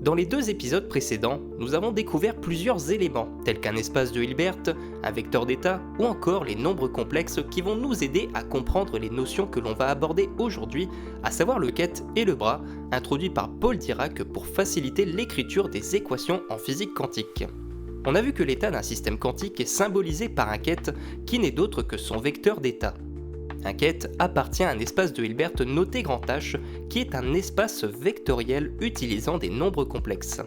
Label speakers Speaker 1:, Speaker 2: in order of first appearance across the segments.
Speaker 1: Dans les 2 épisodes précédents, nous avons découvert plusieurs éléments, tels qu'un espace de Hilbert, un vecteur d'état ou encore les nombres complexes qui vont nous aider à comprendre les notions que l'on va aborder aujourd'hui, à savoir le ket et le bras, introduits par Paul Dirac pour faciliter l'écriture des équations en physique quantique. On a vu que l'état d'un système quantique est symbolisé par un ket qui n'est d'autre que son vecteur d'état. Un ket appartient à un espace de Hilbert noté grand H qui est un espace vectoriel utilisant des nombres complexes.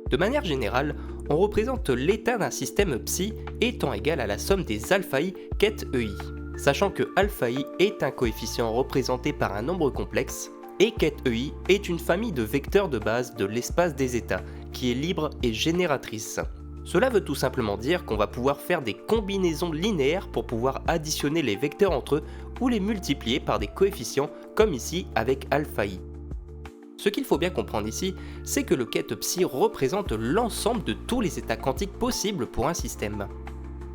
Speaker 1: De manière générale, on représente l'état d'un système psi étant égal à la somme des alpha i ket ei, sachant que alpha i est un coefficient représenté par un nombre complexe et ket ei est une famille de vecteurs de base de l'espace des états qui est libre et génératrice. Cela veut tout simplement dire qu'on va pouvoir faire des combinaisons linéaires pour pouvoir additionner les vecteurs entre eux ou les multiplier par des coefficients comme ici avec alpha i. Ce qu'il faut bien comprendre ici, c'est que le ket psi représente l'ensemble de tous les états quantiques possibles pour un système.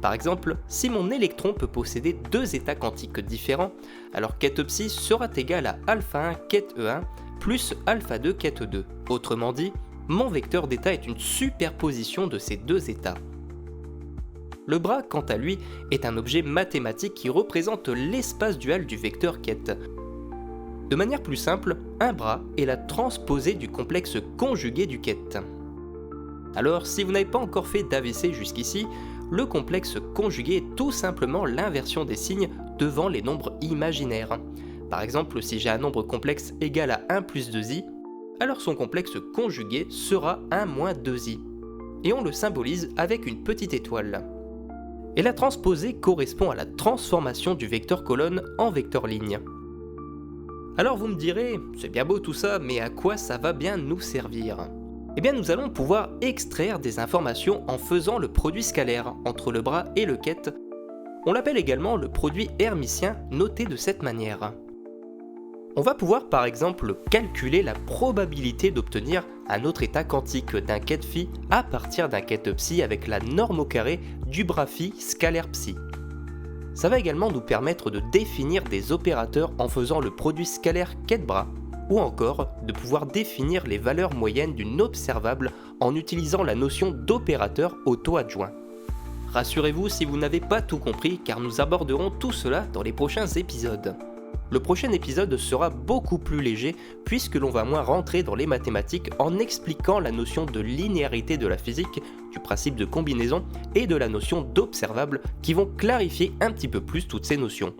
Speaker 1: Par exemple, si mon électron peut posséder 2 états quantiques différents, alors ket psi sera égal à alpha 1 ket e1 plus alpha 2 ket e2. Autrement dit, mon vecteur d'état est une superposition de ces 2 états. Le bras, quant à lui, est un objet mathématique qui représente l'espace dual du vecteur ket. De manière plus simple, un bras est la transposée du complexe conjugué du ket. Alors, si vous n'avez pas encore fait d'AVC jusqu'ici, le complexe conjugué est tout simplement l'inversion des signes devant les nombres imaginaires. Par exemple, si j'ai un nombre complexe égal à 1 plus 2i, alors son complexe conjugué sera 1 moins 2i. Et on le symbolise avec une petite étoile. Et la transposée correspond à la transformation du vecteur colonne en vecteur ligne. Alors vous me direz, c'est bien beau tout ça, mais à quoi ça va bien nous servir ? Eh bien nous allons pouvoir extraire des informations en faisant le produit scalaire entre le bras et le ket. On l'appelle également le produit hermitien, noté de cette manière. On va pouvoir par exemple calculer la probabilité d'obtenir un autre état quantique d'un ket phi à partir d'un ket psi avec la norme au carré du bras phi scalaire psi. Ça va également nous permettre de définir des opérateurs en faisant le produit scalaire ket-bras, ou encore de pouvoir définir les valeurs moyennes d'une observable en utilisant la notion d'opérateur auto-adjoint. Rassurez-vous si vous n'avez pas tout compris car nous aborderons tout cela dans les prochains épisodes. Le prochain épisode sera beaucoup plus léger puisque l'on va moins rentrer dans les mathématiques en expliquant la notion de linéarité de la physique, du principe de combinaison et de la notion d'observable qui vont clarifier un petit peu plus toutes ces notions.